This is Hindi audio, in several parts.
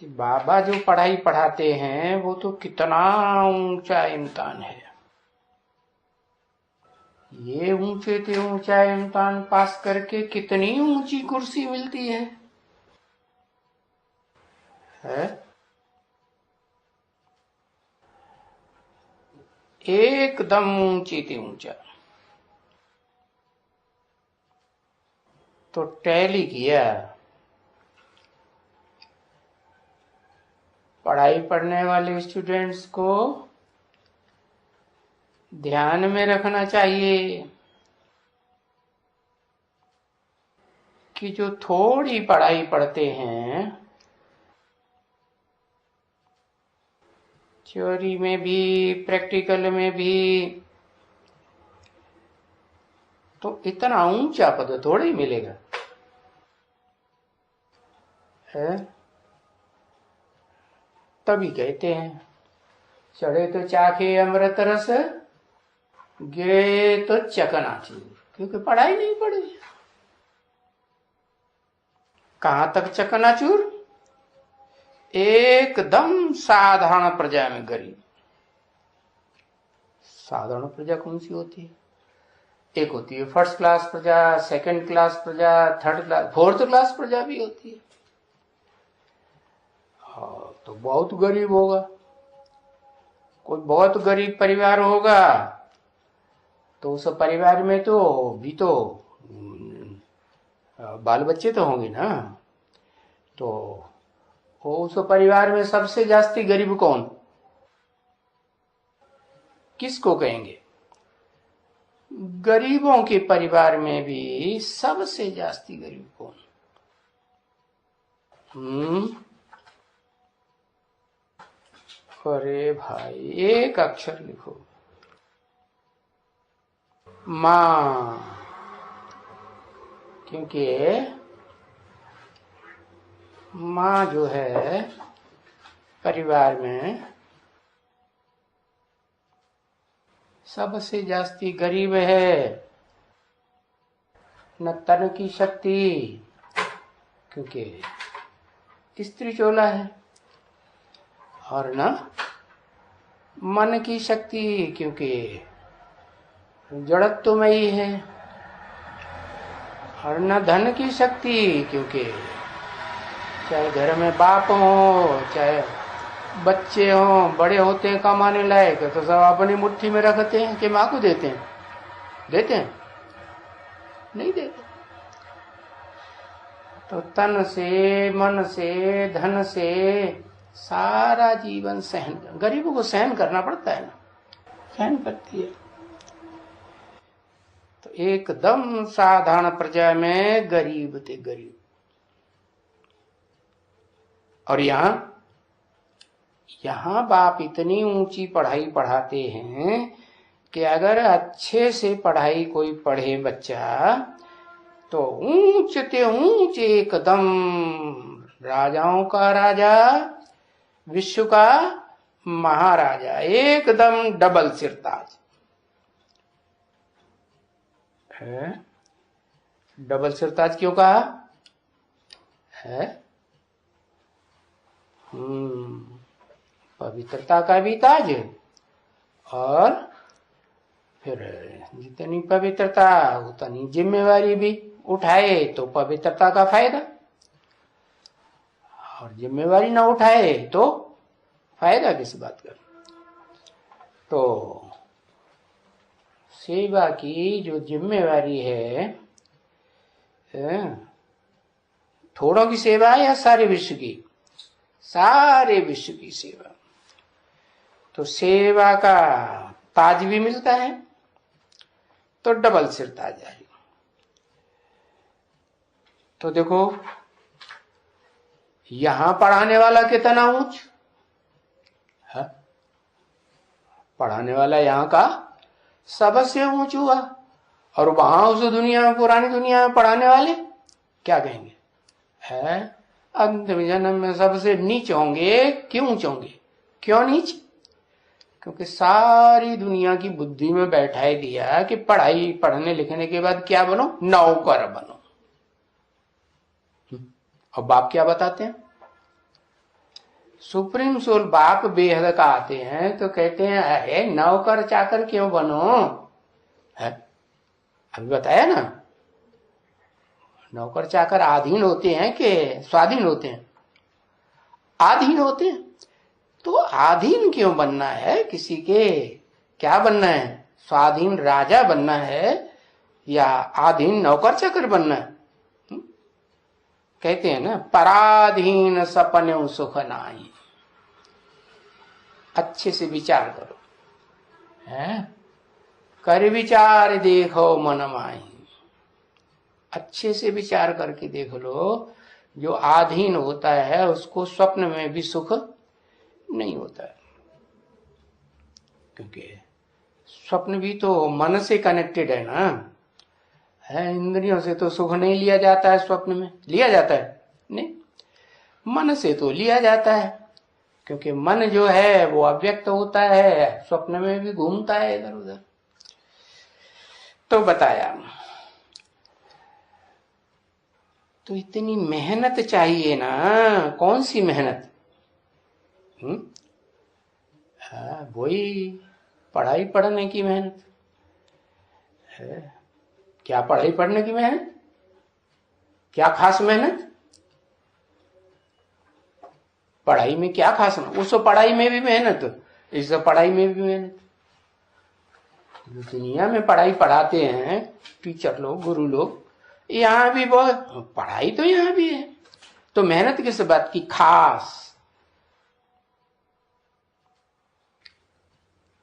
कि बाबा जो पढ़ाई पढ़ाते हैं वो तो कितना ऊंचा इम्तिहान है। ये ऊंचे से ऊंचा इम्तिहान पास करके कितनी ऊंची कुर्सी मिलती है? एकदम ऊंची थी ऊंचा। तो टैली किया। पढ़ाई पढ़ने वाले स्टूडेंट्स को ध्यान में रखना चाहिए कि जो थोड़ी पढ़ाई पढ़ते हैं, थ्योरी में भी प्रैक्टिकल में भी, तो इतना ऊंचा पद थोड़ी मिलेगा है। तभी कहते हैं चढ़े तो चाखे अमृत रस, गिरे तो चकनाचूर, क्योंकि पढ़ाई नहीं पढ़ी। कहां तक चकनाचूर? एकदम साधारण प्रजा में गरीब। साधारण प्रजा कौन सी होती है? एक होती है फर्स्ट क्लास प्रजा, सेकंड क्लास प्रजा, थर्ड क्लास, फोर्थ क्लास प्रजा भी होती है। हाँ, तो बहुत गरीब होगा। कोई बहुत गरीब परिवार होगा तो उस परिवार में तो भी तो बाल बच्चे तो होंगे ना। तो उस परिवार में सबसे जास्ती गरीब कौन? किसको कहेंगे? गरीबों के परिवार में भी सबसे जास्ती गरीब कौन? अरे भाई, एक अक्षर लिखो, मां। क्योंकि मां जो है परिवार में सबसे जास्ती गरीब है। न तन की शक्ति, क्योंकि स्त्री चोला है, और न मन की शक्ति, क्योंकि जड़त्व में ही है, और न धन की शक्ति, क्योंकि चाहे घर में बाप हो, चाहे बच्चे हो, बड़े होते हैं कमाने लायक तो सब अपनी मुट्ठी में रखते हैं कि माँ को देते हैं। देते हैं? नहीं देते। तो तन से, मन से, धन से सारा जीवन सहन, गरीबों को सहन करना पड़ता है ना, सहन करती है। तो एकदम साधारण प्रजा में गरीब थे गरीब। और यहां बाप इतनी ऊंची पढ़ाई पढ़ाते हैं कि अगर अच्छे से पढ़ाई कोई पढ़े बच्चा तो ऊंचे ऊंचे एकदम राजाओं का राजा, विश्व का महाराजा, एकदम डबल सिरताज है। डबल सिरताज क्यों कहा है? पवित्रता का भी ताज, और फिर जितनी पवित्रता उतनी जिम्मेवारी भी उठाए तो पवित्रता का फायदा, और जिम्मेवारी ना उठाए तो फायदा किस बात का? तो सेवा की जो जिम्मेवारी है, थोड़ों की सेवा है या सारे विश्व की? सारे विश्व की सेवा। तो सेवा का ताज भी मिलता है तो डबल सिर ताज आएगा। तो देखो यहां पढ़ाने वाला कितना ऊंच है, पढ़ाने वाला यहां का सबसे ऊंच हुआ, और वहां उस दुनिया में, पुरानी दुनिया में पढ़ाने वाले क्या कहेंगे? है अंतिम जन्म में सबसे नीच होंगे। क्यों ऊंच होंगे? क्यों नीच? क्योंकि सारी दुनिया की बुद्धि में बैठाई दिया कि पढ़ाई, पढ़ने लिखने के बाद क्या बनो? नौकर बनो। और बाप क्या बताते हैं? सुप्रीम सोल बाप बेहद का आते हैं तो कहते हैं अरे नौकर चाकर क्यों बनो है? अभी बताया ना, नौकर चाकर आधीन होते हैं कि स्वाधीन होते हैं? आधीन होते हैं। तो आधीन क्यों बनना है किसी के? क्या बनना है? स्वाधीन राजा बनना है या आधीन नौकर चाकर बनना है? कहते हैं ना, पराधीन सपने सुख नाई। अच्छे से विचार करो, है? कर विचार देखो मन माही। अच्छे से विचार करके देख लो, जो आधीन होता है उसको स्वप्न में भी सुख नहीं होता है, क्योंकि स्वप्न भी तो मन से कनेक्टेड है ना, है? इंद्रियों से तो सुख नहीं लिया जाता है। स्वप्न में लिया जाता है? नहीं, मन से तो लिया जाता है, क्योंकि मन जो है वो अव्यक्त होता है, स्वप्न में भी घूमता है इधर उधर। तो बताया, तो इतनी मेहनत चाहिए ना। कौन सी मेहनत? वही पढ़ाई पढ़ने की मेहनत है। क्या पढ़ाई पढ़ने की मेहनत? क्या खास मेहनत? पढ़ाई में क्या खास? उस पढ़ाई में भी मेहनत, इस पढ़ाई में भी मेहनत। जो दुनिया में पढ़ाई पढ़ाते हैं टीचर लोग, गुरु लोग, यहाँ भी बहुत पढ़ाई तो यहाँ भी है। तो मेहनत किस बात की? खास।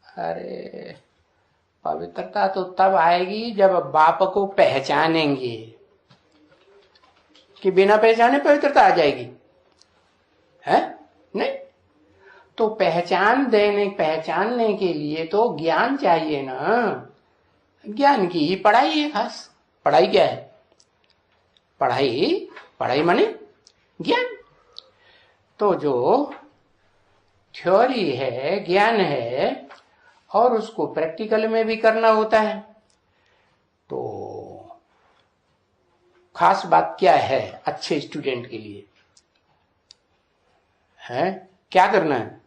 अरे पवित्रता तो तब आएगी जब बाप को पहचानेंगे। कि बिना पहचाने पवित्रता आ जाएगी? है नहीं। तो पहचानने के लिए तो ज्ञान चाहिए ना। ज्ञान की ही पढ़ाई है खास। पढ़ाई क्या है? पढ़ाई माने ज्ञान। तो जो थ्योरी है, ज्ञान है, और उसको प्रैक्टिकल में भी करना होता है। तो खास बात क्या है अच्छे स्टूडेंट के लिए? है क्या करना है?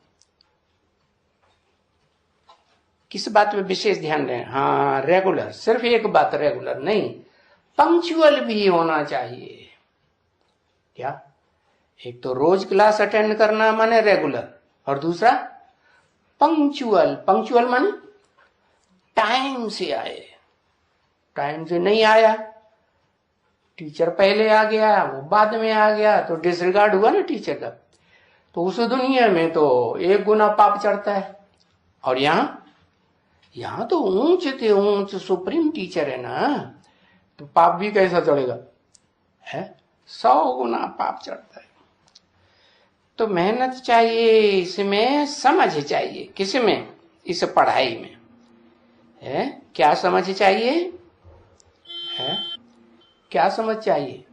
किस बात पे विशेष ध्यान दें? हाँ, रेगुलर। सिर्फ एक बात, रेगुलर नहीं, पंक्चुअल भी होना चाहिए। क्या? एक तो रोज क्लास अटेंड करना माने रेगुलर, और दूसरा पंक्चुअल। पंक्चुअल माने टाइम से आए। टाइम से नहीं आया, टीचर पहले आ गया, वो बाद में आ गया, तो डिसरिगार्ड हुआ ना टीचर का। तो उस दुनिया में तो 1 गुना पाप चढ़ता है। और यहां तो ऊंच से ऊंच सुप्रीम टीचर है ना, तो पाप भी कैसा चढ़ेगा? है 100 गुना पाप चढ़ता है। तो मेहनत चाहिए, इसमें समझ चाहिए। किसमें? इस पढ़ाई में। है क्या समझ चाहिए? है क्या समझ चाहिए?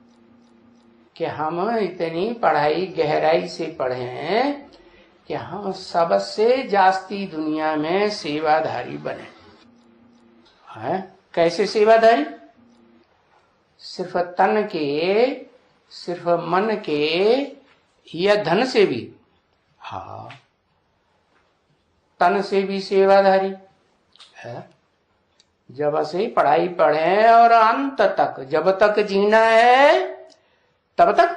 कि हम इतनी पढ़ाई गहराई से पढ़ें कि हम सबसे जास्ती दुनिया में सेवाधारी बने। है कैसे सेवाधारी? सिर्फ तन के, सिर्फ मन के, या धन से भी? हाँ, तन से भी सेवाधारी है। जब से पढ़ाई पढ़े और अंत तक, जब तक जीना है तब तक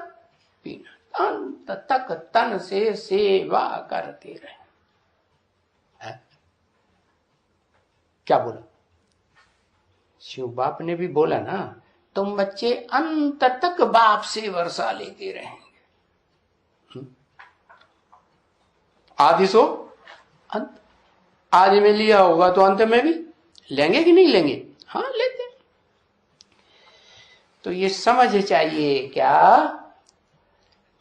पीना, अंत तक तन से सेवा करते रहे। क्या बोला? शिव बाप ने भी बोला ना, तुम बच्चे अंत तक बाप से वर्षा लेते रहेंगे। आदि सो अंत। आदि में लिया होगा तो अंत में भी लेंगे कि नहीं लेंगे? हाँ लेते। तो ये समझ चाहिए क्या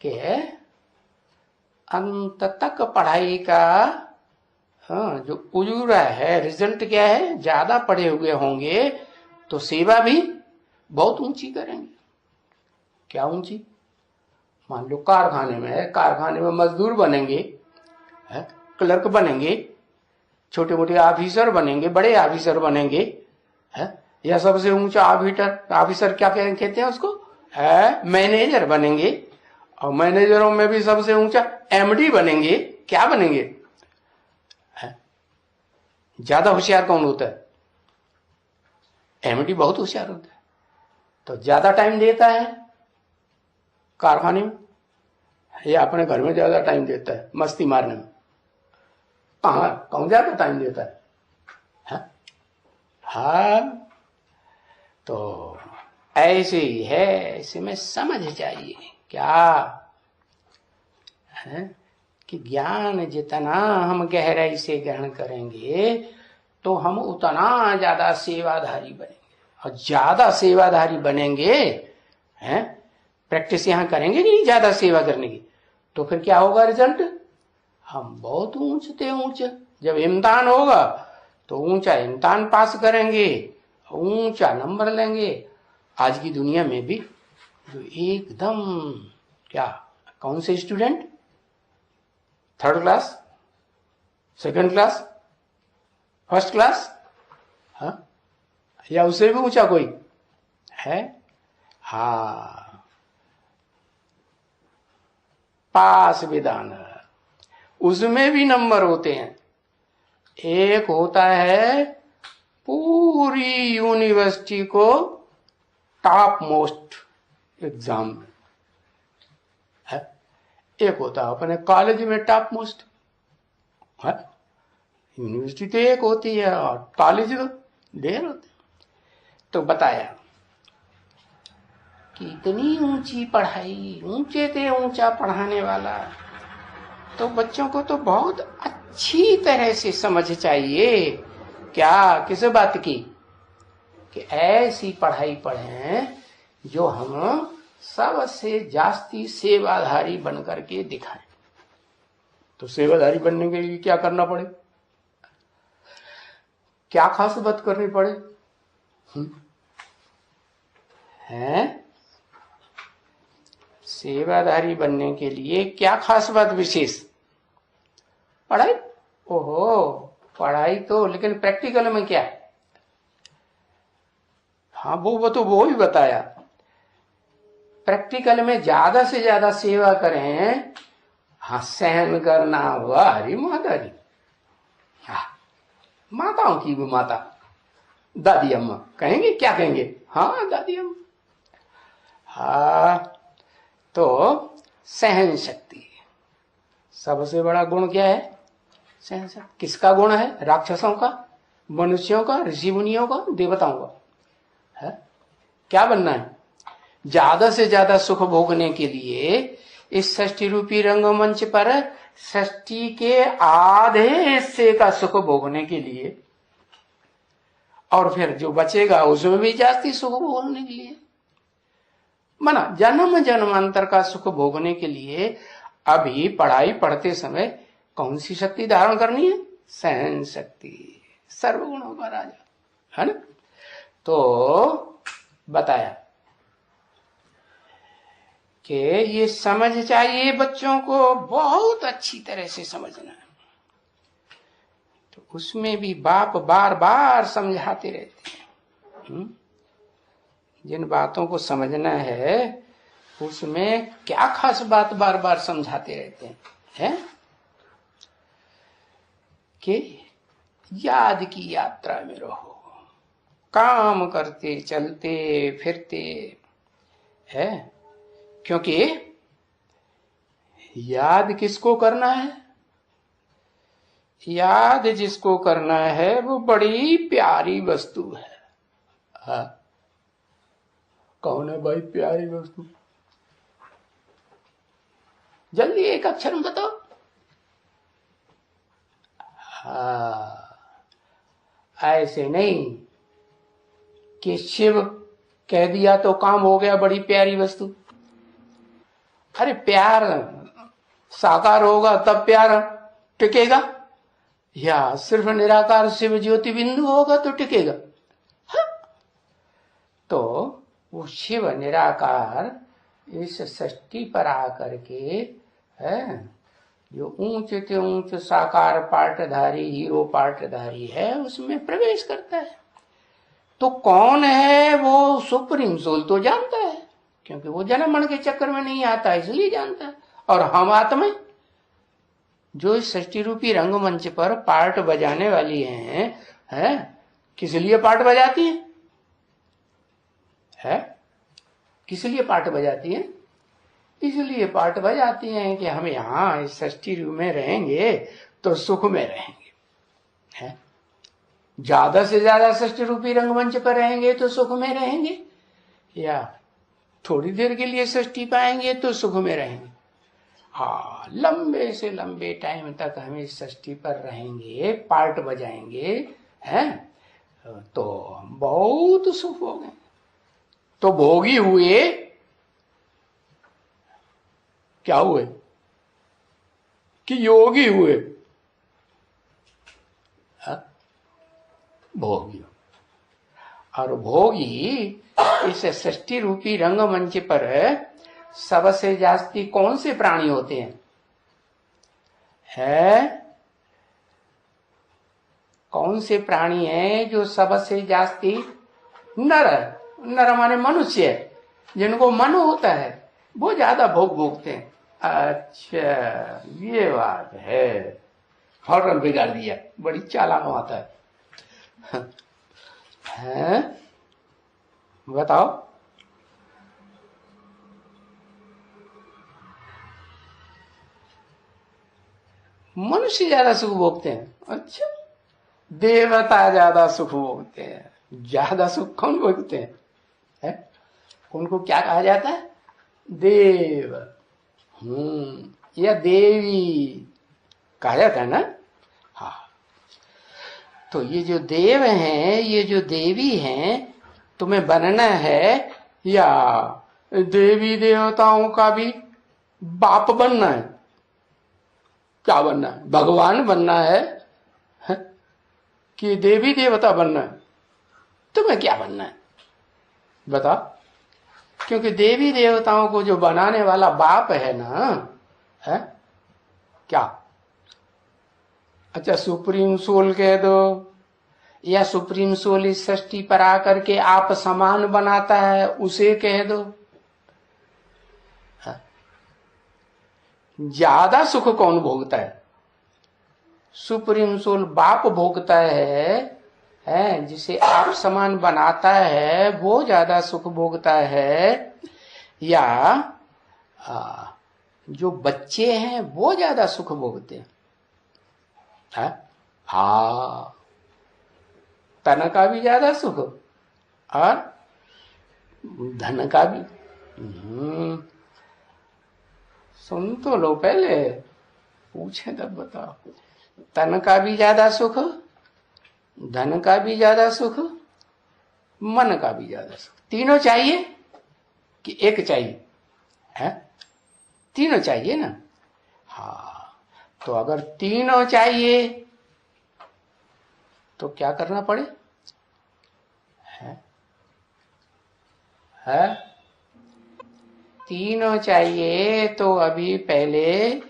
कि अंत तक पढ़ाई का जो उजूरा है, रिजल्ट क्या है? ज्यादा पढ़े हुए होंगे तो सेवा भी बहुत ऊंची करेंगे। क्या ऊंची? मान लो कारखाने में है, कारखाने में मजदूर बनेंगे, क्लर्क बनेंगे, छोटे मोटे ऑफिसर बनेंगे, बड़े ऑफिसर बनेंगे, है या सबसे ऊंचा ऑफिसर क्या कहते हैं उसको? है मैनेजर बनेंगे। और मैनेजरों में भी सबसे ऊंचा एमडी बनेंगे, क्या बनेंगे? ज्यादा होशियार कौन होता है? एमडी बहुत होशियार होता है, तो ज्यादा टाइम देता है कारखाने में या अपने घर में ज्यादा टाइम देता है मस्ती मारने में? कौन ज्यादा टाइम देता है? हाँ, तो ऐसे ही है, ऐसे में समझ चाहिए क्या है कि ज्ञान जितना हम गहराई से ग्रहण करेंगे तो हम उतना ज्यादा सेवाधारी बनेंगे, और ज्यादा सेवाधारी बनेंगे हैं, प्रैक्टिस यहां करेंगे कि नहीं ज्यादा सेवा करने की, तो फिर क्या होगा रिजल्ट? हम बहुत ऊंचते ऊंचे, जब इम्तिहान होगा तो ऊंचा इम्तिहान पास करेंगे, ऊंचा नंबर लेंगे। आज की दुनिया में भी जो एकदम क्या, कौन से student 3rd class, 2nd class, 1st class, हाँ, या उससे भी ऊंचा कोई है? हाँ, पास विधान, उसमें भी नंबर होते हैं। एक होता है पूरी यूनिवर्सिटी को टॉप मोस्ट एग्जाम में है, एक होता है अपने कॉलेज में टॉप मोस्ट है। यूनिवर्सिटी तो एक होती है और कॉलेज तो ढेर होते हैं। तो बताया कि इतनी ऊंची पढ़ाई, ऊंचे से ऊंचा पढ़ाने वाला, तो बच्चों को तो बहुत अच्छी तरह से समझ चाहिए क्या, किस बात की, कि ऐसी पढ़ाई पढ़ें जो हम सबसे जास्ती सेवाधारी बन करके दिखाएं। तो सेवाधारी बनने के लिए क्या करना पड़े, क्या खास बात करनी पड़े? हैं? सेवाधारी बनने के लिए क्या खास बात विशेष? पढ़ाई। ओहो, पढ़ाई तो, लेकिन प्रैक्टिकल में क्या है? हाँ, वो तो वो ही बताया। प्रैक्टिकल में ज्यादा से ज्यादा सेवा करें, हाँ, सहन करना हुआ हरी माता जी, हाँ, माताओं की भी माता दादी अम्मा कहेंगे, क्या कहेंगे? हाँ, दादी अम्मा। हाँ, तो सहन शक्ति, सबसे बड़ा गुण क्या है? सहन शक्ति। किसका गुण है? राक्षसों का, मनुष्यों का, ऋषि मुनियों का, देवताओं का है? क्या बनना है? ज्यादा से ज्यादा सुख भोगने के लिए इस षष्ठी रूपी रंगमंच पर षष्ठी के आधे हिस्से का सुख भोगने के लिए, और फिर जो बचेगा उसमें भी जास्ती सुख भोगने के लिए, माना जन्म जन्मांतर का सुख भोगने के लिए अभी पढ़ाई पढ़ते समय कौन सी शक्ति धारण करनी है? सहन शक्ति, सर्वगुणों का राजा, है ना? तो बताया कि ये समझ चाहिए बच्चों को, बहुत अच्छी तरह से समझना है। तो उसमें भी बाप बार बार समझाते रहते हैं। जिन बातों को समझना है उसमें क्या खास बात बार बार समझाते रहते हैं, कि याद की यात्रा में रहो, काम करते चलते फिरते है, क्योंकि याद किसको करना है? याद जिसको करना है वो बड़ी प्यारी वस्तु है। हाँ, कौन है भाई प्यारी वस्तु? जल्दी एक अक्षर में बताओ। हाँ, ऐसे नहीं कि शिव कह दिया तो काम हो गया, बड़ी प्यारी वस्तु। अरे प्यार साकार होगा तब प्यार टिकेगा, या सिर्फ निराकार शिव ज्योति बिंदु होगा तो टिकेगा? हाँ? तो वो शिव निराकार इस सृष्टि पर आकर के है, जो ऊंचे से ऊंचे साकार पार्टधारी, हीरो पार्टधारी है, उसमें प्रवेश करता है। तो कौन है वो? सुप्रीम सोल तो जानता है, क्योंकि वो जन्म मरण के चक्कर में नहीं आता इसलिए जानता है। और हम आत्मा जो इस सृष्टि रूपी रंगमंच पर पार्ट बजाने वाली हैं, किस लिए पार्ट बजाती है? किस लिए पार्ट बजाती है? इसलिए पार्ट बजाती हैं कि हम यहाँ इस सृष्टि रूप में रहेंगे तो सुख में रहेंगे, है? ज्यादा से ज्यादा सृष्टि रूपी रंगमंच पर रहेंगे तो सुख में रहेंगे, या थोड़ी देर के लिए सृष्टि पाएंगे तो सुख में रहेंगे। हाँ, लंबे से लंबे टाइम तक हम इस सृष्टि पर रहेंगे, पार्ट बजाएंगे, हैं, तो बहुत सुख हो गए। तो भोगी हुए, क्या हुए? कि योगी हुए? भोगी। और भोगी इस सृष्टि रूपी रंगमंच पर सबसे जास्ती कौन से प्राणी होते हैं? कौन से प्राणी हैं जो सबसे जास्ती? नर माने मनुष्य, जिनको मन होता है वो ज्यादा भोग भोगते हैं। अच्छा, ये बात है, हॉर्न बिगाड़ दिया, बड़ी चालाक आता है। बताओ, मनुष्य ज्यादा सुख भोगते हैं। अच्छा, देवता ज्यादा सुख भोगते हैं। ज्यादा सुख कौन भोगते हैं? उनको क्या कहा जाता है? देव, या देवी कहा जाता है ना। हाँ, तो ये जो देव हैं, ये जो देवी हैं, तुम्हें बनना है या देवी देवताओं का भी बाप बनना है? क्या बनना है? भगवान बनना है कि देवी देवता बनना है? तुम्हें क्या बनना है बताओ? क्योंकि देवी देवताओं को जो बनाने वाला बाप है ना, है क्या? अच्छा, सुप्रीम सोल कह दो, या सुप्रीम सोल इस सृष्टि पर आकर के आप समान बनाता है, उसे कह दो। ज्यादा सुख कौन भोगता है? सुप्रीम सोल बाप भोगता है, जिसे आप समान बनाता है वो ज्यादा सुख भोगता है, या जो बच्चे हैं वो ज्यादा सुख भोगते हैं? हाँ, तन का भी ज्यादा सुख और धन का भी। सुन तो लो, पहले पूछे तब बताओ। तन का भी ज्यादा सुख, धन का भी ज्यादा सुख, मन का भी ज्यादा सुख। तीनों चाहिए कि एक चाहिए? है, तीनों चाहिए ना। हाँ, तो अगर तीनों चाहिए तो क्या करना पड़े? है तीनों चाहिए तो अभी पहले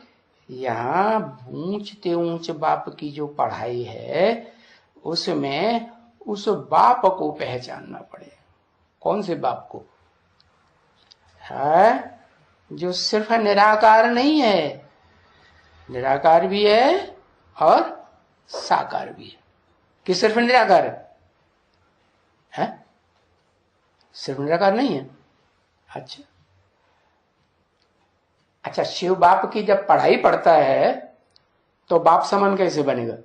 यहाँ ऊंचते ऊंच बाप की जो पढ़ाई है उसमें उस बाप को पहचानना पड़े। कौन से बाप को? है जो सिर्फ निराकार नहीं है, निराकार भी है और साकार भी है। कि सिर्फ निराकार है? सिर्फ निराकार नहीं है। अच्छा, शिव बाप की जब पढ़ाई पढ़ता है तो बाप समान कैसे बनेगा?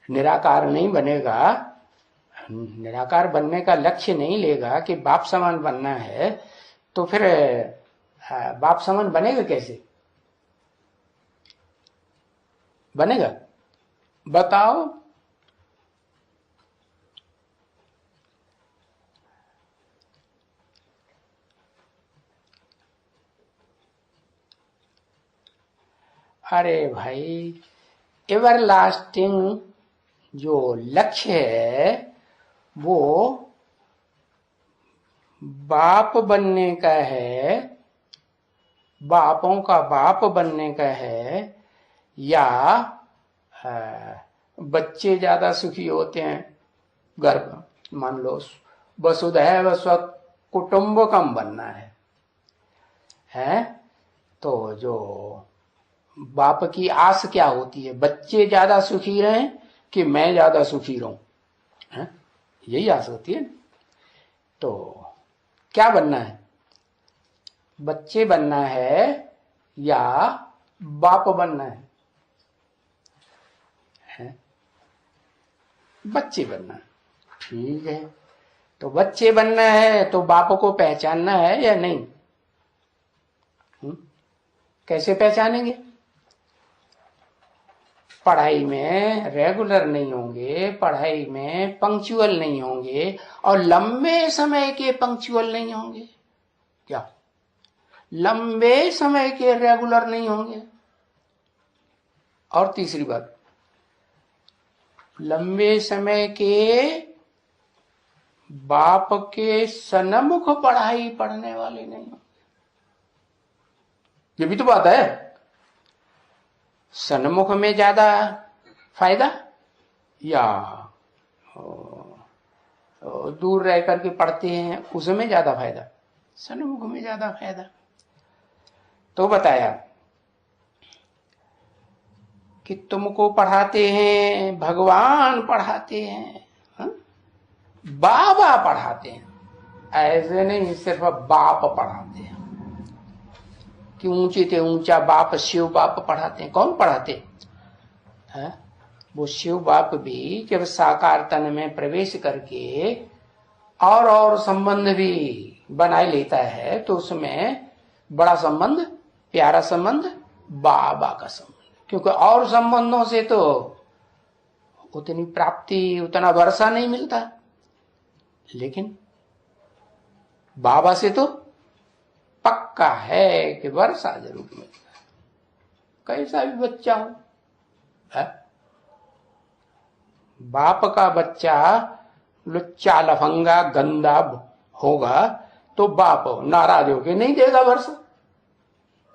निराकार नहीं बनेगा। निराकार बनने का लक्ष्य नहीं लेगा कि बाप समान बनना है, तो फिर बाप समान बनेगा कैसे? बनेगा? बताओ। अरे भाई, एवरलास्टिंग जो लक्ष्य है वो बाप बनने का है, बापों का बाप बनने का है, या बच्चे ज्यादा सुखी होते हैं घर पर। मान लो वसुधैव स्वकुटुम्बकम बनना है तो जो बाप की आस क्या होती है, बच्चे ज्यादा सुखी रहें कि मैं ज्यादा सुखी रहूं, यही आस होती है। तो क्या बनना है, बच्चे बनना है या बाप बनना है? बच्चे बनना है, ठीक है। तो बच्चे बनना है तो बाप को पहचानना है या नहीं? कैसे पहचानेंगे? पढ़ाई में रेगुलर नहीं होंगे, पढ़ाई में पंक्चुअल नहीं होंगे और लंबे समय के पंक्चुअल नहीं होंगे। क्या लंबे समय के रेगुलर नहीं होंगे? और तीसरी बात, लंबे समय के बाप के सन्मुख पढ़ाई पढ़ने वाले नहीं होंगे। ये भी तो बात है, सन्मुख में ज्यादा फायदा या दूर रह करके पढ़ते हैं उसमें ज्यादा फायदा? सन्मुख में ज्यादा फायदा। तो बताया कि तुमको पढ़ाते हैं भगवान, पढ़ाते हैं बाबा, पढ़ाते हैं, ऐसे नहीं सिर्फ बाप पढ़ाते हैं कि ऊंचे से ऊंचा बाप शिव बाप पढ़ाते हैं। कौन पढ़ाते हैं? वो शिव बाप भी जब साकार तन में प्रवेश करके और संबंध भी बनाए लेता है तो उसमें बड़ा संबंध, प्यारा संबंध बाबा का संबंध, क्योंकि और संबंधों से तो उतनी प्राप्ति, उतना वर्षा नहीं मिलता, लेकिन बाबा से तो पक्का है कि वर्षा जरूर मिलता है। कैसा भी बच्चा हो, बाप का बच्चा लुच्चा लफंगा गंदा होगा तो बाप नाराज होके नहीं देगा वर्षा,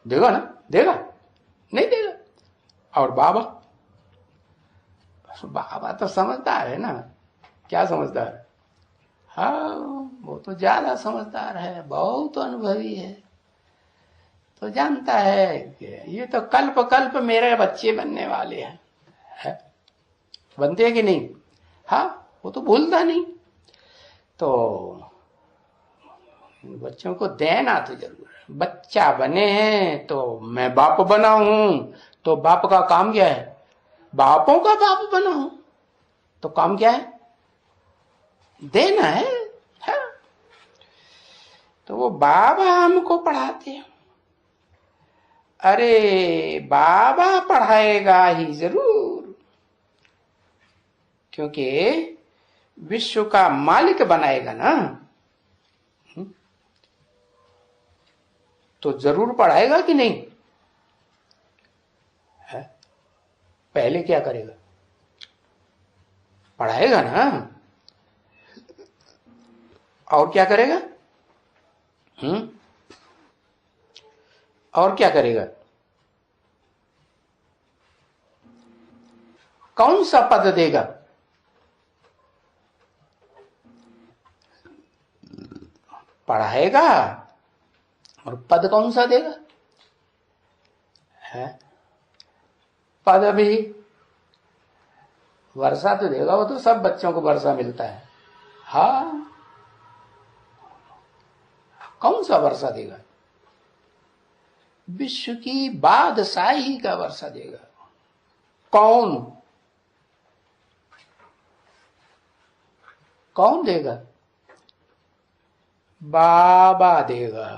देगा ना? देगा? नहीं देगा। और बाबा, बाबा तो समझदार है ना। क्या समझदार? हाँ, वो तो ज्यादा समझदार है, बहुत अनुभवी है, तो जानता है कि ये तो कल्प कल्प मेरे बच्चे बनने वाले हैं, है? बनते हैं कि नहीं? हाँ, वो तो भूलता नहीं। तो बच्चों को देना तो जरूर है। बच्चा बने हैं तो मैं बाप बना हूं, तो बाप का काम क्या है? बापों का बाप बना हूं तो काम क्या है? देना है। तो वो बाबा हमको पढ़ाते हैं। अरे बाबा पढ़ाएगा ही जरूर, क्योंकि विश्व का मालिक बनाएगा ना, तो जरूर पढ़ाएगा कि नहीं? है? पहले क्या करेगा? पढ़ाएगा ना। और क्या करेगा? और क्या करेगा? कौन सा पद देगा? पढ़ाएगा और पद कौन सा देगा? है? पद भी वर्षा तो देगा, वो तो सब बच्चों को वर्षा मिलता है। हाँ, कौन सा वर्षा देगा? विश्व की बादशाही का वर्षा देगा। कौन? कौन देगा? बाबा देगा।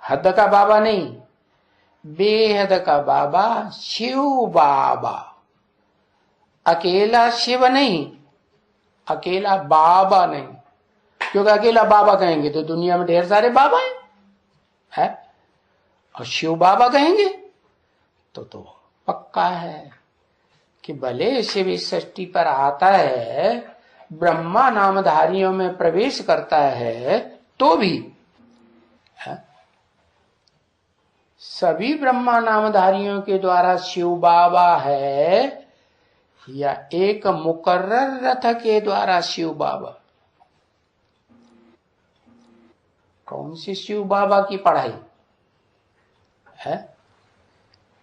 हद का बाबा नहीं, बेहद का बाबा, शिव बाबा। अकेला शिव नहीं, अकेला बाबा नहीं, क्योंकि अकेला बाबा कहेंगे तो दुनिया में ढेर सारे बाबा हैं, और शिव बाबा कहेंगे तो पक्का है कि भले शिव इस सृष्टि पर आता है, ब्रह्मा नामधारियों में प्रवेश करता है, तो भी सभी ब्रह्मा नामधारियों के द्वारा शिव बाबा है, या एक मुकर्रर रथ के द्वारा शिव बाबा? कौन सी शिव बाबा की पढ़ाई है?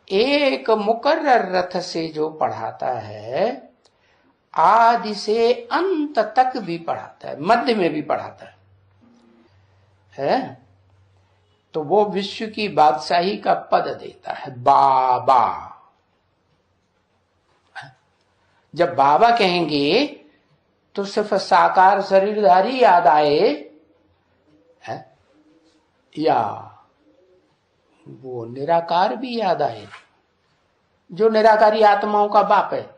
एक मुकर्रर रथ से जो पढ़ाता है, आदि से अंत तक भी पढ़ाता है, मध्य में भी पढ़ाता है? तो वो विश्व की बादशाही का पद देता है, बाबा। जब बाबा कहेंगे तो सिर्फ साकार शरीरधारी याद आए है, या वो निराकार भी याद आए, जो निराकारी आत्माओं का बाप है?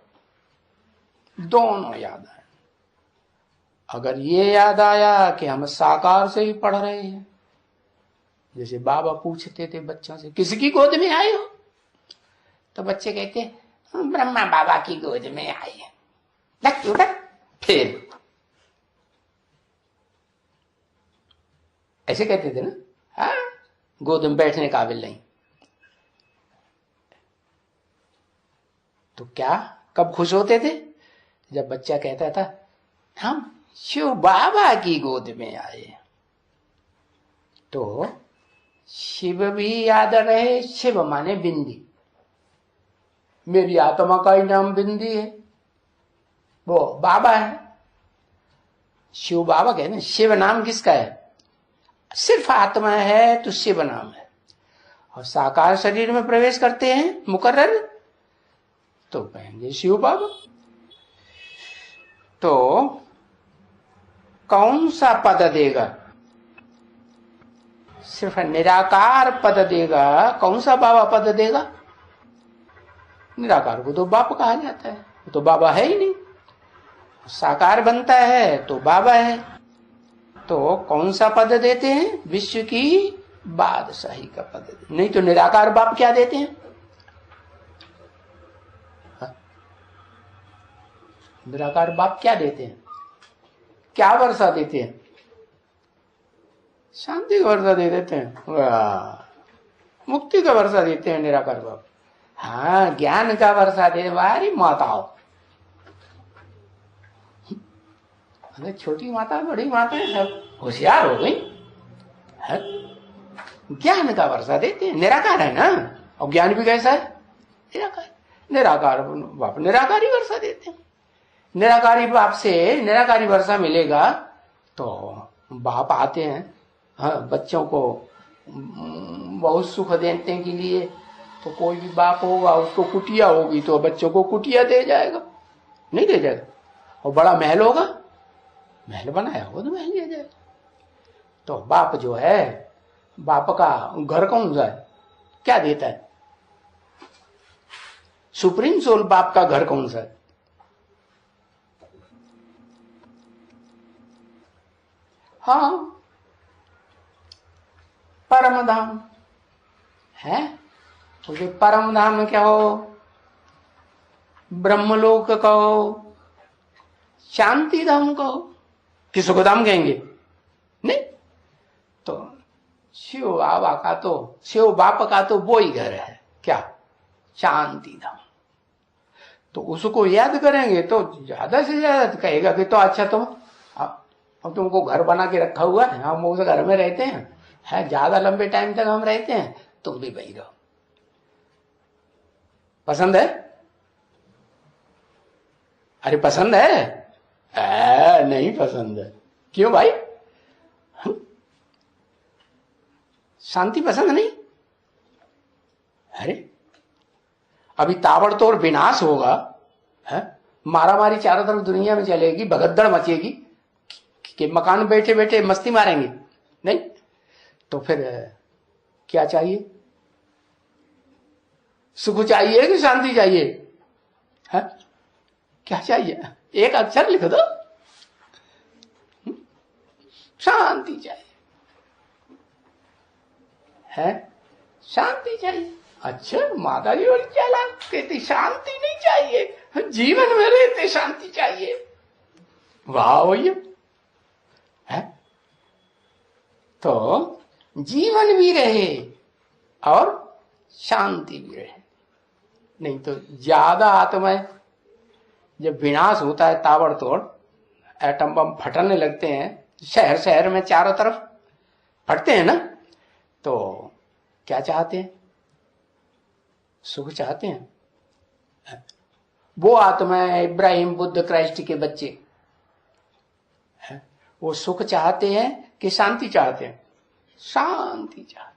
दोनों याद आए। अगर ये याद आया कि हम साकार से ही पढ़ रहे हैं, जैसे बाबा पूछते थे बच्चों से, किसकी गोद में आए हो? तो बच्चे कहते हम ब्रह्मा बाबा की गोद में आए हैं। फिर ऐसे कहते थे ना, हाँ, गोद में बैठने काबिल नहीं। तो क्या कब खुश होते थे? जब बच्चा कहता था हम शिव बाबा की गोद में आए। तो शिव भी याद रहे, शिव माने बिंदी, मेरी आत्मा का ही नाम बिंदी है, वो बाबा है, शिव बाबा कहते हैं। शिव नाम किसका है? सिर्फ आत्मा है तो शिव नाम है। और साकार शरीर में प्रवेश करते हैं मुकर्रर, तो कहेंगे शिव बाबा। तो कौन सा पद देगा? सिर्फ निराकार पद देगा। कौन सा बाबा पद देगा? निराकार को तो बाप कहा जाता है, वो तो बाबा है ही नहीं। साकार बनता है तो बाबा है। तो कौन सा पद देते हैं? विश्व की बादशाही का पद देते। नहीं तो निराकार बाप क्या देते हैं? निराकार बाप क्या देते हैं? क्या वर्षा देते हैं? शांति का वर्षा दे देते हैं, मुक्ति का वर्षा देते हैं निराकार बाप। हाँ, ज्ञान का वर्षा दे वारी माताओं। अरे छोटी माता बड़ी माता सब होशियार हो गई है? ज्ञान का वर्षा देते हैं, निराकार है ना। और ज्ञान भी कैसा है? निराकार। निराकार बाप निराकारी वर्षा देते हैं। निराकारी बाप से निराकारी वर्षा मिलेगा तो बाप आते हैं, हाँ, बच्चों को बहुत सुख देने के लिए। तो कोई भी बाप होगा, उसको कुटिया होगी तो बच्चों को कुटिया दे जाएगा, नहीं दे जाएगा। और बड़ा महल होगा, महल बनाया होगा तो महल दिया जाएगा। तो बाप जो है, बाप का घर कौन सा है? क्या देता है? सुप्रीम सोल बाप का घर कौन सा है? हाँ, परम धाम है। उसे परम धाम क्या हो? ब्रह्मलोक कहो, शांति धाम कहो, किसको को धाम कहेंगे? नहीं। तो शिव बाबा का तो, शिव बाप का तो वो ही घर है, क्या? शांति धाम। तो उसको याद करेंगे तो ज्यादा से ज्यादा कहेगा कि तो अच्छा तुम, अब तुमको घर बना के रखा हुआ है, हम उस घर में रहते हैं, ज्यादा लंबे टाइम तक हम रहते हैं, तुम भी वही रहो। पसंद है? अरे पसंद है? नहीं पसंद है। क्यों भाई? शांति पसंद नहीं? अरे अभी ताबड़तोड़ विनाश होगा, है? मारामारी चारों तरफ दुनिया में चलेगी, भगदड़ मचेगी कि मकान बैठे बैठे मस्ती मारेंगे, नहीं? तो फिर क्या चाहिए? सुख चाहिए कि शांति चाहिए? है? क्या चाहिए? एक अक्षर लिख दो, शांति चाहिए है, शांति चाहिए। अच्छा, माता जी और चला कहती शांति नहीं चाहिए, जीवन में रहते शांति चाहिए। वाह भैया, है? तो जीवन भी रहे और शांति भी रहे। नहीं तो ज्यादा आत्माएं जब विनाश होता है ताबड़तोड़, एटम बम फटने लगते हैं, शहर शहर में चारों तरफ फटते हैं ना, तो क्या चाहते हैं? सुख चाहते हैं। वो आत्माएं इब्राहिम, बुद्ध, क्राइस्ट के बच्चे हैं, वो सुख चाहते हैं कि शांति चाहते हैं? शांति चाहते।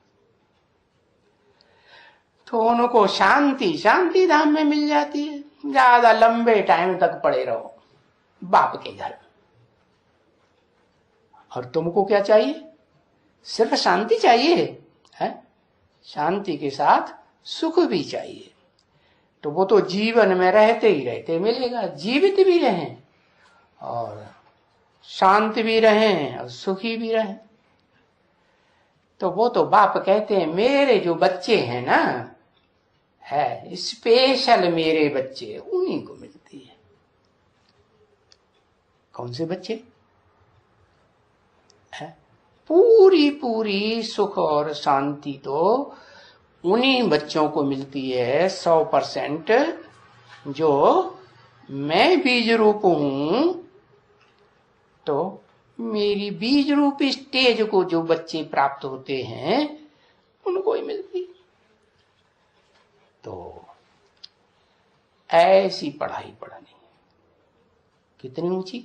तो उनको शांति शांति धाम में मिल जाती है, ज्यादा लंबे टाइम तक पड़े रहो बाप के घर में। और तुमको क्या चाहिए? सिर्फ शांति चाहिए है? शांति के साथ सुख भी चाहिए। तो वो तो जीवन में रहते ही रहते मिलेगा, जीवित भी रहें और शांत भी रहें और सुखी भी रहें। तो वो तो बाप कहते हैं मेरे जो बच्चे हैं ना, है स्पेशल मेरे बच्चे, उन्हीं को मिलती है। कौन से बच्चे? है पूरी पूरी सुख और शांति तो उन्हीं बच्चों को मिलती है 100%, जो मैं बीज रूप हूं। तो मेरी बीज रूप स्टेज को जो बच्चे प्राप्त होते हैं उनको ही मिलती। तो ऐसी पढ़ाई पढ़नी, कितनी ऊंची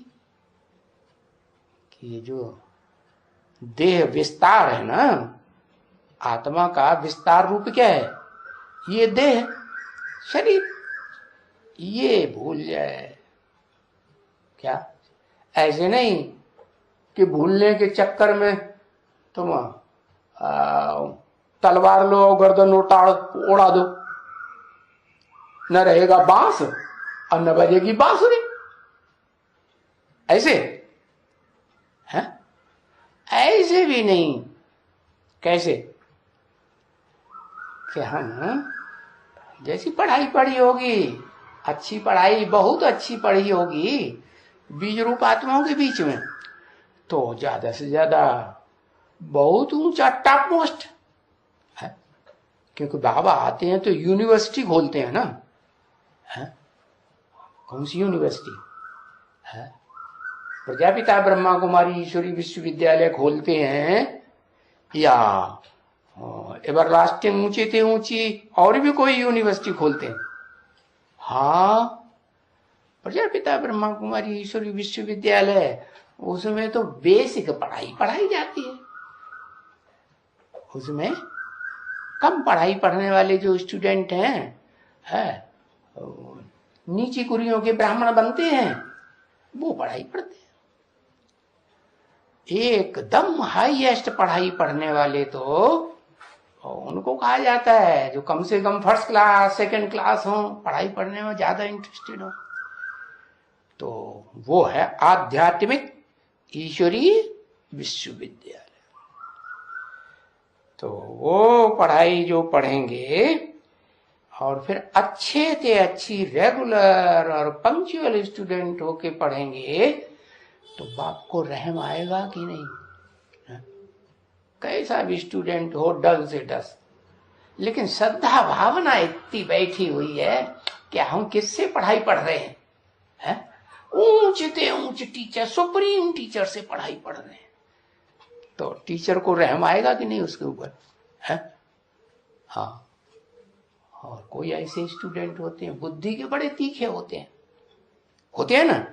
कि ये जो देह विस्तार है ना, आत्मा का विस्तार रूप क्या है? ये देह शरीर, ये भूल जाए। क्या ऐसे नहीं कि भूलने के चक्कर में तुम तलवार लो, गर्दन उड़ा दो, न रहेगा बांस और न बजेगी बांसुरी। ऐसे है? ऐसे भी नहीं। कैसे? कि हम जैसी पढ़ाई पढ़ी होगी, अच्छी पढ़ाई, बहुत अच्छी पढ़ी होगी बीज रूप आत्माओं के बीच में, तो ज्यादा से ज्यादा बहुत ऊंचा टॉप मोस्ट है। क्योंकि बाबा आते हैं तो यूनिवर्सिटी खोलते हैं ना, है? कौन सी यूनिवर्सिटी है? प्रजापिता ब्रह्मा कुमारी ईश्वरी विश्वविद्यालय खोलते हैं, या एवरलास्टिंग ऊंची से ऊंची और भी कोई यूनिवर्सिटी खोलते हैं? हाँ, प्रजापिता ब्रह्मा कुमारी ईश्वरी विश्वविद्यालय, उसमें तो बेसिक पढ़ाई पढ़ाई जाती है। उसमें कम पढ़ाई पढ़ने वाले जो स्टूडेंट हैं, है नीची कुरियों के ब्राह्मण बनते हैं, वो पढ़ाई पढ़ते हैं। एकदम हाईएस्ट पढ़ाई पढ़ने वाले तो उनको कहा जाता है जो कम से come first class second class हो, पढ़ाई पढ़ने में ज्यादा इंटरेस्टेड हो, तो वो है आध्यात्मिक ईश्वरीय विश्वविद्यालय। तो वो पढ़ाई जो पढ़ेंगे और फिर अच्छे से अच्छी रेगुलर और पंक्चुअल स्टूडेंट होके पढ़ेंगे, तो बाप को रहम आएगा कि नहीं? कैसा भी स्टूडेंट हो, डल से डस, लेकिन श्रद्धा भावना इतनी बैठी हुई है कि हम किससे पढ़ाई पढ़ रहे हैं? ऊंचे से ऊंच टीचर, सुप्रीम टीचर से पढ़ाई पढ़ रहे हैं, तो टीचर को रहम आएगा कि नहीं उसके ऊपर? है हाँ। और कोई ऐसे स्टूडेंट होते हैं बुद्धि के बड़े तीखे होते हैं ना,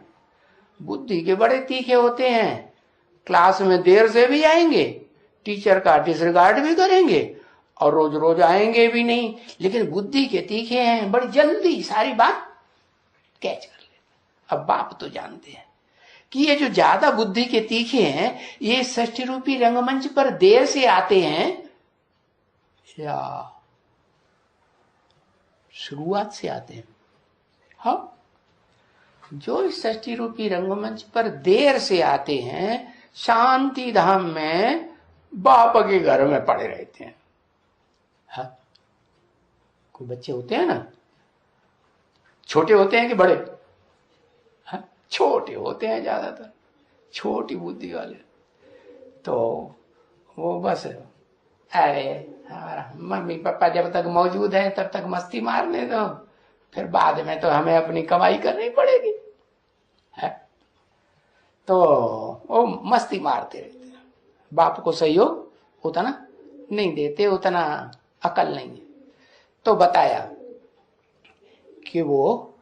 बुद्धि के बड़े तीखे होते हैं, क्लास में देर से भी आएंगे, टीचर का डिसरिगार्ड भी करेंगे और रोज रोज आएंगे भी नहीं, लेकिन बुद्धि के तीखे हैं, बड़ी जल्दी सारी बात कैच कर लेते। अब बाप तो जानते हैं कि ये जो ज्यादा बुद्धि के तीखे हैं, ये षष्ठी रूपी रंगमंच पर देर से आते हैं या शुरुआत से आते हैं? हाँ, जो इस षष्ठी रूपी रंगमंच पर देर से आते हैं, शांति धाम में बाप के घर में पड़े रहते हैं। हाँ, कोई बच्चे होते हैं ना, छोटे होते हैं कि बड़े? हाँ, छोटे होते हैं ज्यादातर, छोटी बुद्धि वाले। तो वो बस अरे हमारा मम्मी पापा जब तक मौजूद है तब तक मस्ती मारने दो, फिर बाद में तो हमें अपनी कमाई करनी पड़ेगी, है? तो वो मस्ती मारते रहते हैं, बाप को सहयोग उतना नहीं देते, उतना अकल नहीं है। तो बताया कि वो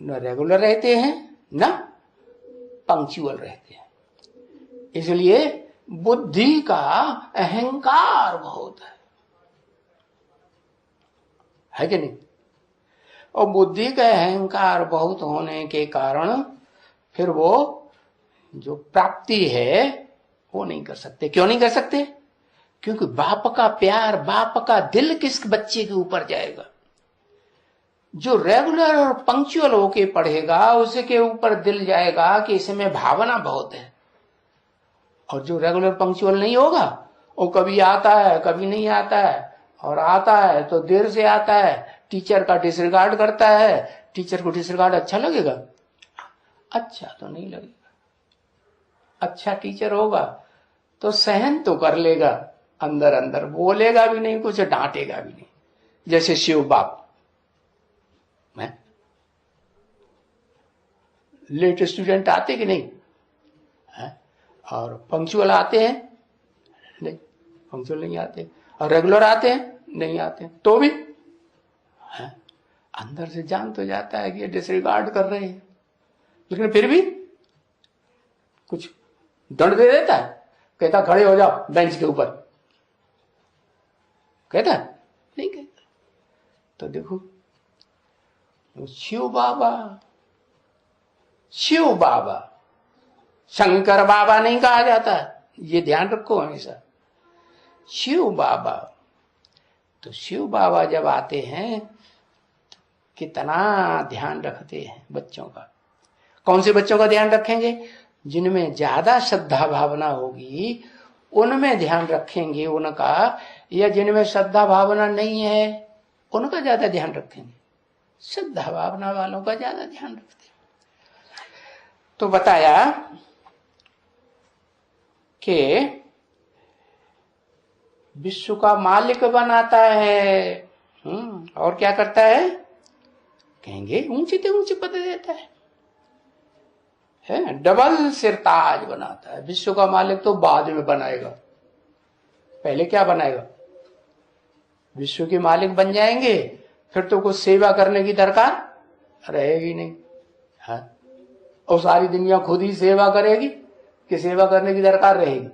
न रेगुलर रहते हैं न पंक्चुअल रहते हैं, इसलिए बुद्धि का अहंकार बहुत है कि नहीं? और बुद्धि का अहंकार बहुत होने के कारण फिर वो जो प्राप्ति है वो नहीं कर सकते। क्यों नहीं कर सकते? क्योंकि बाप का प्यार, बाप का दिल किस बच्चे के ऊपर जाएगा? जो रेगुलर और पंक्चुअल होके पढ़ेगा उसके ऊपर दिल जाएगा कि इसमें भावना बहुत है। और जो रेगुलर पंक्चुअल नहीं होगा वो कभी आता है कभी नहीं आता है, और आता है तो देर से आता है, टीचर का डिसरिगार्ड करता है। टीचर को डिसरिगार्ड अच्छा लगेगा? अच्छा तो नहीं लगेगा। अच्छा टीचर होगा तो सहन तो कर लेगा, अंदर अंदर बोलेगा भी नहीं, कुछ डांटेगा भी नहीं। जैसे शिव बाप, मैं लेट स्टूडेंट आते कि नहीं है? और पंक्चुअल आते हैं? नहीं, पंक्चुअल नहीं आते। और रेगुलर आते हैं? नहीं आते। तो भी है, अंदर से जान तो जाता है कि ये डिसरिगार्ड कर रहे हैं, लेकिन फिर भी कुछ दंड दे देता है, कहता खड़े हो जाओ बेंच के ऊपर, कहता नहीं कहता। तो देखो शिव बाबा, शिव बाबा, शंकर बाबा नहीं कहा जाता, ये ध्यान रखो हमेशा। शिव बाबा, तो शिव बाबा जब आते हैं तो कितना ध्यान रखते हैं बच्चों का। कौन से बच्चों का ध्यान रखेंगे? जिनमें ज्यादा श्रद्धा भावना होगी उनमें ध्यान रखेंगे उनका, या जिनमें श्रद्धा भावना नहीं है उनका ज्यादा ध्यान रखेंगे? श्रद्धा भावना वालों का ज्यादा ध्यान रखते हैं। तो बताया कि विश्व का मालिक बनाता है, और क्या करता है? कहेंगे ऊंचे से ऊंचे पद देता है, डबल सिरताज बनाता है। विश्व का मालिक तो बाद में बनाएगा, पहले क्या बनाएगा? विश्व के मालिक बन जाएंगे, फिर तो कुछ सेवा करने की दरकार रहेगी नहीं, है? और सारी दुनिया खुद ही सेवा करेगी कि सेवा करने की दरकार रहेगी?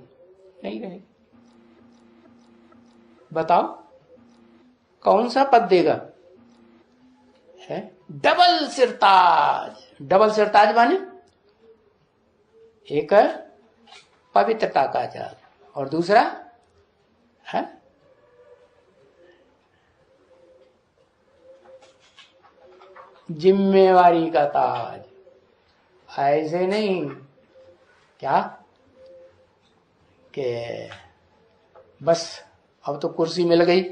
नहीं रहेगी। बताओ कौन सा पद देगा? है डबल सिरताज। डबल सिरताज माने एक पवित्रता का ताज और दूसरा है जिम्मेवारी का ताज। ऐसे नहीं क्या कि बस अब तो कुर्सी मिल गई,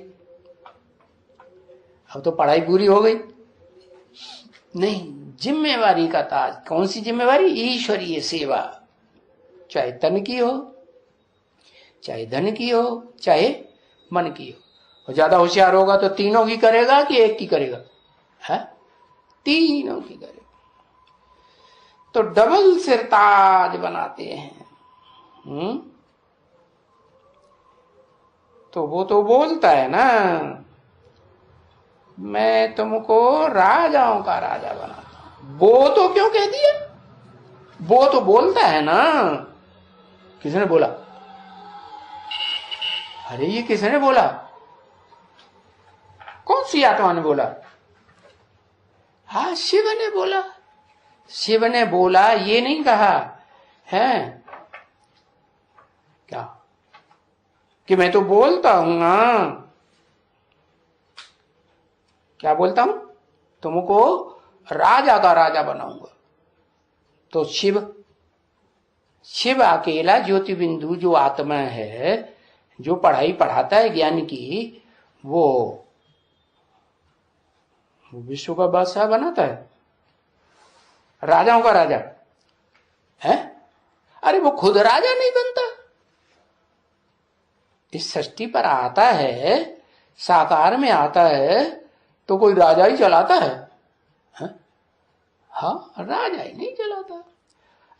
अब तो पढ़ाई पूरी हो गई। नहीं, जिम्मेवारी का ताज। कौन सी जिम्मेवारी? ईश्वरीय सेवा, चाहे तन की हो, चाहे धन की हो, चाहे मन की हो। और ज्यादा होशियार होगा तो तीनों की करेगा कि एक की करेगा? है, तीनों की करेगा। तो डबल सिरताज बनाते हैं। तो वो तो बोलता है ना, मैं तुमको राजाओं का राजा बनाता हूं। वो तो क्यों कह दिया? वो तो बोलता है ना। किसने बोला? अरे ये किसने बोला? कौन सी आत्मा ने बोला? हाँ, शिव ने बोला। शिव ने बोला, ये नहीं कहा है क्या कि मैं तो बोलता हूं ना। क्या बोलता हूं? तुमको राजा का राजा बनाऊंगा। तो शिव, शिव अकेला ज्योति बिंदु जो आत्मा है, जो पढ़ाई पढ़ाता है ज्ञान की, वो विश्व का बादशाह बनाता है, राजाओं का राजा है। अरे वो खुद राजा नहीं बनता। इस सृष्टि पर आता है, साकार में आता है, तो कोई राजा ही चलाता है? हाँ, राजा ही नहीं चलाता।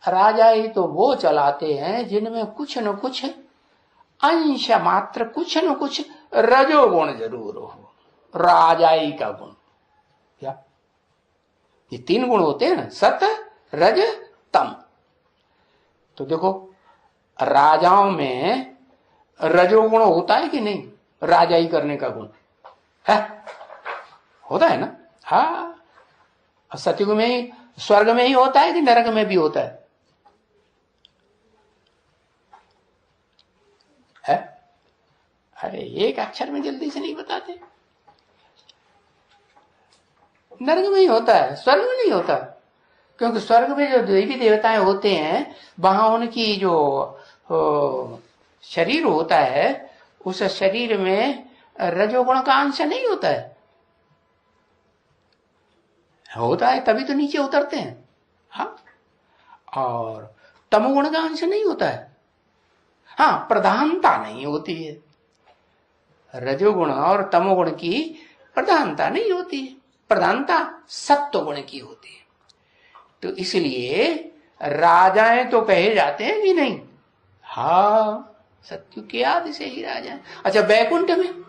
राजा ही तो वो चलाते हैं जिनमें कुछ न कुछ अंश मात्र, कुछ न कुछ रजोगुण जरूर हो, राजाई का गुण। क्या ये 3 गुण होते हैं ना, सत रज तम। तो देखो राजाओं में रजोगुण होता है कि नहीं? राजाई करने का गुण है, होता है ना? हाँ, सतयुग में ही, स्वर्ग में ही होता है कि नरक में भी होता है? अरे एक अक्षर में जल्दी से नहीं बताते। नरक में ही होता है, स्वर्ग में नहीं होता। क्योंकि स्वर्ग में जो देवी देवताएं होते हैं, वहां उनकी जो शरीर होता है, उस शरीर में रजोगुण का अंश नहीं होता है। होता है तभी तो नीचे उतरते हैं। हाँ, और तमोगुण का अंश नहीं होता है। हाँ, प्रधानता नहीं होती है, रजोगुण और तमोगुण की प्रधानता नहीं होती है, प्रधानता सत्व गुण की होती है। तो इसलिए राजाएं तो कहे जाते हैं कि नहीं? हाँ, सत्यु के आदि से ही राजा है। अच्छा, बैकुंठ में,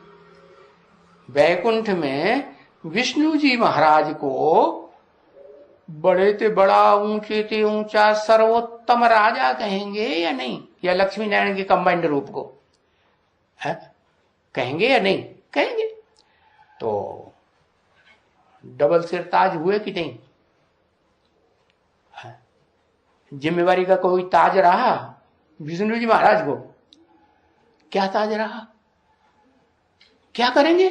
बैकुंठ में विष्णु जी महाराज को बड़े ते बड़ा, ऊंचे ते ऊंचा, सर्वोत्तम राजा कहेंगे या नहीं? या लक्ष्मी नारायण के कंबाइंड रूप को है? कहेंगे या नहीं कहेंगे? तो डबल सिर ताज हुए कि नहीं? जिम्मेवारी का कोई ताज रहा विष्णु जी महाराज को? क्या ताज रहा? क्या करेंगे?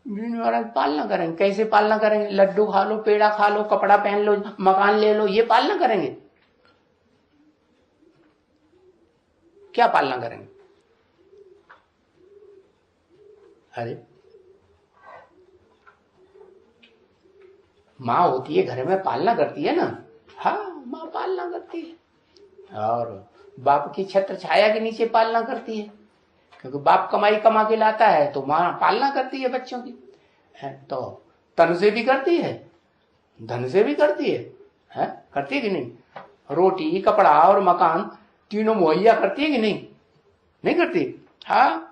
विष्णु महाराज पालना करेंगे। कैसे पालना करेंगे? लड्डू खा लो, पेड़ा खा लो, कपड़ा पहन लो, मकान ले लो, ये पालना करेंगे? क्या पालना करेंगे? अरे माँ होती है घर में, पालना करती है ना। हाँ, माँ पालना करती है, और बाप की छत्र छाया के नीचे पालना करती है, क्योंकि बाप कमाई कमा के लाता है, तो माँ पालना करती है बच्चों की। तो तन से भी करती है, धन से भी करती है, करती है कि नहीं? रोटी, कपड़ा और मकान तीनों मुहैया करती है कि नहीं? नहीं करती? हाँ,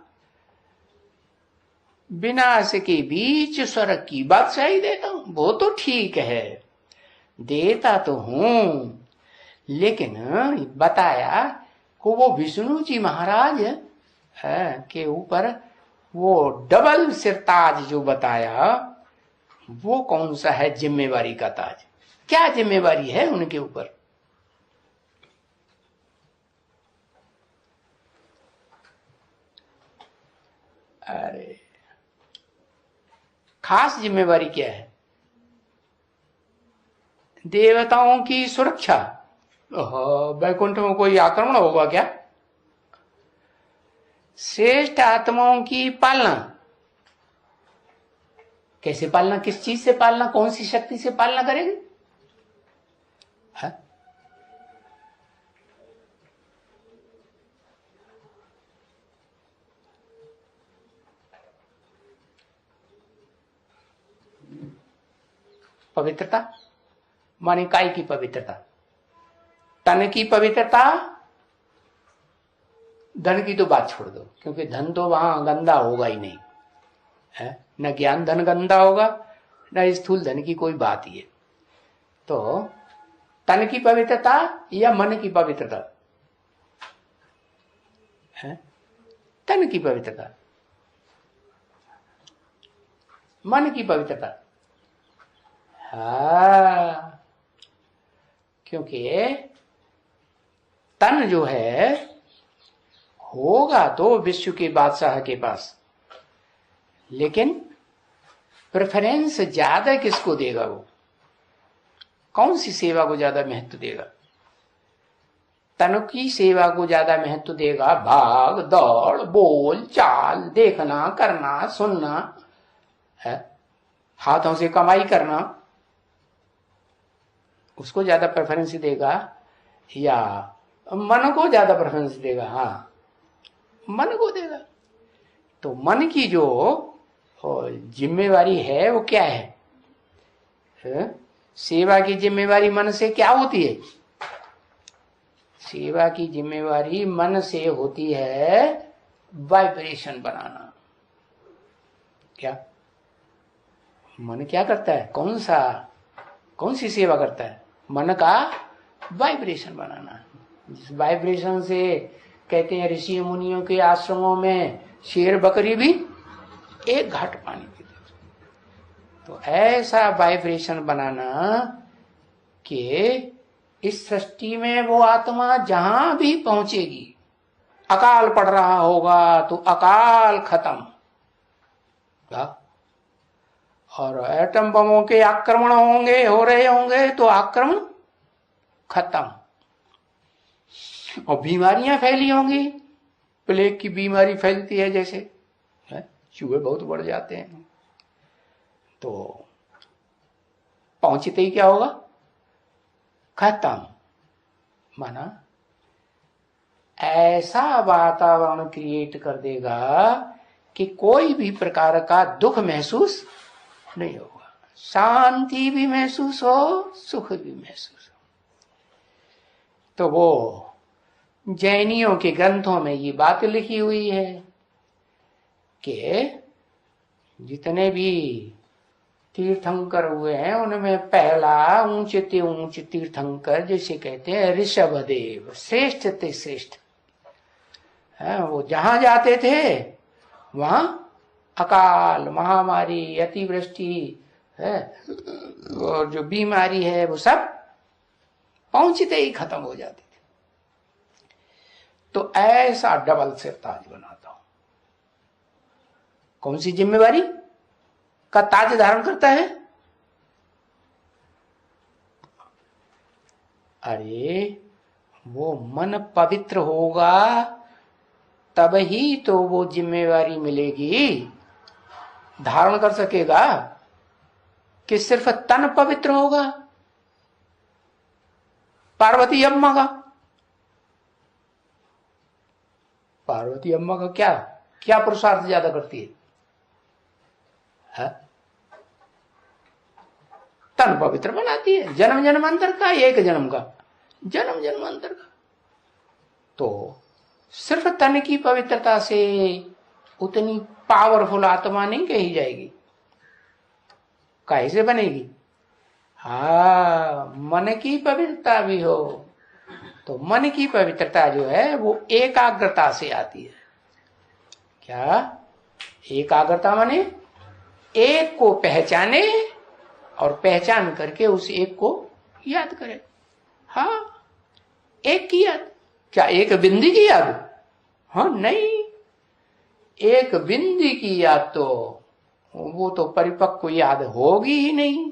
विनाश के बीच स्वर्ग की बादशाही देता हूं, वो तो ठीक है, देता तो हूं, लेकिन बताया को वो विष्णु जी महाराज के ऊपर वो डबल सिरताज जो बताया, वो कौन सा है जिम्मेवारी का ताज? क्या जिम्मेवारी है उनके ऊपर? अरे खास जिम्मेवारी क्या है? देवताओं की सुरक्षा। वैकुंठ में कोई आक्रमण होगा क्या? श्रेष्ठ आत्माओं की पालना। कैसे पालना? किस चीज से पालना? कौन सी शक्ति से पालना करेंगे? पवित्रता माने काय की पवित्रता? तन की पवित्रता? धन की तो बात छोड़ दो, क्योंकि धन तो वहां गंदा होगा ही नहीं है, न ज्ञान धन गंदा होगा, न स्थूल धन की कोई बात ही है। तो तन की पवित्रता या मन की पवित्रता है? तन की पवित्रता, मन की पवित्रता। हाँ, क्योंकि तन जो है होगा तो विश्व के बादशाह के पास, लेकिन प्रेफरेंस ज्यादा किसको देगा? वो कौन सी सेवा को ज्यादा महत्व देगा? तन की सेवा को ज्यादा महत्व देगा, भाग दौड़, बोल चाल, देखना, करना, सुनना है, हाथों से कमाई करना, उसको ज्यादा प्रेफरेंस देगा, या मन को ज्यादा प्रेफरेंस देगा? हाँ, मन को देगा। तो मन की जो जिम्मेवारी है वो क्या है? सेवा की जिम्मेवारी मन से क्या होती है? सेवा की जिम्मेवारी मन से होती है वाइब्रेशन बनाना। क्या मन क्या करता है? कौन सी सेवा करता है? मन का वाइब्रेशन बनाना। जिस वाइब्रेशन से कहते हैं ऋषि मुनियों के आश्रमों में शेर बकरी भी एक घाट पानी पीते। तो ऐसा वाइब्रेशन बनाना कि इस सृष्टि में वो आत्मा जहां भी पहुंचेगी, अकाल पड़ रहा होगा तो अकाल खत्म, और एटम बमों के आक्रमण हो रहे होंगे तो आक्रमण खत्म, और बीमारियां फैली होंगी, प्लेग की बीमारी फैलती है जैसे, चूहे बहुत बढ़ जाते हैं, तो पहुंचते ही क्या होगा? खत्म। माना ऐसा वातावरण क्रिएट कर देगा कि कोई भी प्रकार का दुख महसूस नहीं होगा, शांति भी महसूस हो, सुख भी महसूस हो। तो वो जैनियों के ग्रंथों में ये बात लिखी हुई है कि जितने भी तीर्थंकर हुए हैं उनमें पहला ऊंच तीर्थंकर जिसे कहते हैं ऋषभदेव, श्रेष्ठ ते श्रेष्ठ है। वो जहां जाते थे वहां अकाल, महामारी, अतिवृष्टि है और जो बीमारी है वो सब पहुंचते ही खत्म हो जाती थी। तो ऐसा डबल सिर ताज बनाता हूं। कौन सी जिम्मेवारी का ताज धारण करता है? अरे वो मन पवित्र होगा तब ही तो वो जिम्मेवारी मिलेगी, धारण कर सकेगा। कि सिर्फ तन पवित्र होगा? पार्वती अम्मा का क्या पुरुषार्थ ज्यादा करती है? तन पवित्र बनाती है, जन्म जन्मांतर का, एक जन्म का, जन्म जन्मांतर का। तो सिर्फ तन की पवित्रता से उतनी पावरफुल आत्मा नहीं कही जाएगी। कैसे बनेगी? मन की पवित्रता भी हो। तो मन की पवित्रता जो है वो एकाग्रता से आती है। क्या एकाग्रता माने? एक को पहचाने और पहचान करके उस एक को याद करे। एक की याद, क्या एक बिंदी की याद? नहीं, एक बिंदी की याद तो वो तो परिपक्व याद होगी ही नहीं,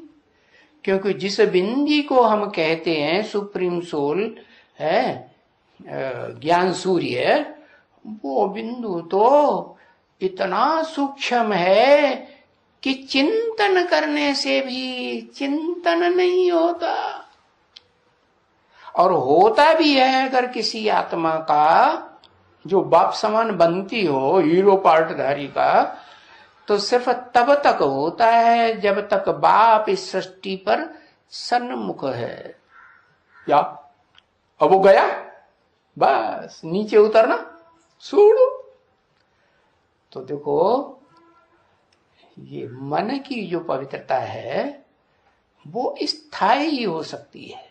क्योंकि जिस बिंदी को हम कहते हैं सुप्रीम सोल है, ज्ञान सूर्य, वो बिंदु तो इतना सूक्ष्म है कि चिंतन करने से भी चिंतन नहीं होता, और होता भी है अगर किसी आत्मा का जो बाप समान बनती हो, हीरो पार्टधारी का, तो सिर्फ तब तक होता है जब तक बाप इस सृष्टि पर सन्मुख है। क्या अब वो गया, बस नीचे उतरना छोड़ो। तो देखो ये मन की जो पवित्रता है वो स्थायी हो सकती है।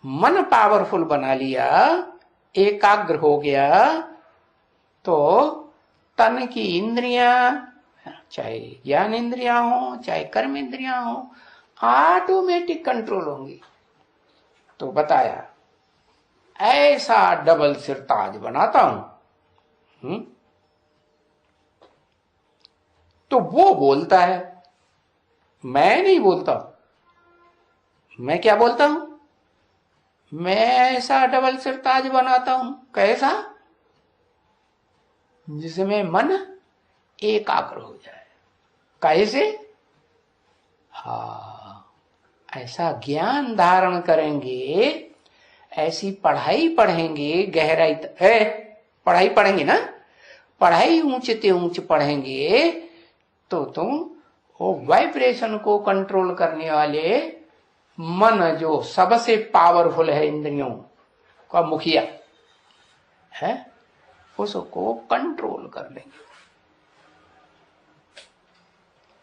मन पावरफुल बना लिया, एकाग्र हो गया, तो तन की इंद्रियां, चाहे ज्ञान इंद्रियां हो चाहे कर्म इंद्रियां हो, ऑटोमेटिक कंट्रोल होंगी। तो बताया ऐसा डबल सिर ताज बनाता हूं। तो वो बोलता है, मैं नहीं बोलता। मैं क्या बोलता हूं? मैं ऐसा डबल सिर ताज बनाता हूं। कैसा? जिसमें मन एकाग्र हो जाए। कैसे? ऐसा ज्ञान धारण करेंगे, ऐसी पढ़ाई पढ़ेंगे, गहराई पढ़ाई पढ़ेंगे ना, पढ़ाई ऊंचते ऊंच पढ़ेंगे तो तुम वो वाइब्रेशन को कंट्रोल करने वाले मन जो सबसे पावरफुल है इंद्रियों का मुखिया है, उसको कंट्रोल कर लेंगे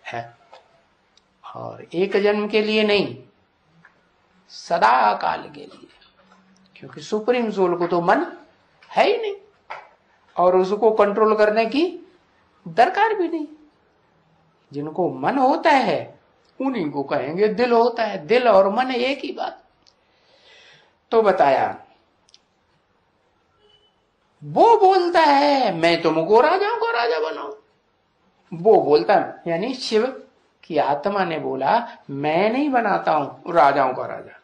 है। और एक जन्म के लिए नहीं, सदा काल के लिए, क्योंकि सुप्रीम सोल को तो मन है ही नहीं और उसको कंट्रोल करने की दरकार भी नहीं। जिनको मन होता है उन्हीं को कहेंगे दिल होता है। दिल और मन एक ही बात। तो बताया, वो बोलता है मैं तुमको राजाओं को राजा बनाऊं, वो बोलता है, यानी शिव की आत्मा ने बोला मैं नहीं बनाता हूं राजाओं का राजा,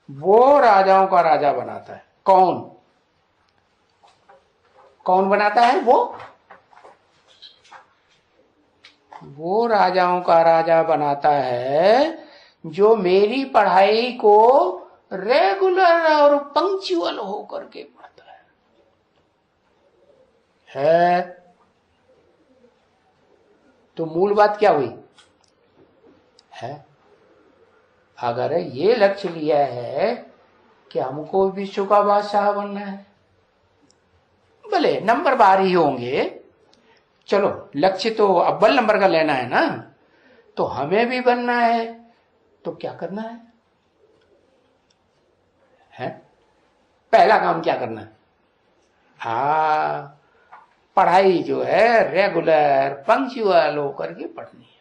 वो राजाओं का राजा बनाता है। कौन कौन बनाता है? वो राजाओं का राजा बनाता है जो मेरी पढ़ाई को रेगुलर और पंक्चुअल होकर के पढ़ता है। तो मूल बात क्या हुई है? अगर ये लक्ष्य लिया है कि हमको विश्व का बादशाह बनना है, भले नंबर बार ही होंगे, चलो लक्ष्य तो अव्वल नंबर का लेना है ना, तो हमें भी बनना है, तो क्या करना है? पहला काम क्या करना है? पढ़ाई जो है रेगुलर पंक्चुअल होकर के पढ़नी है।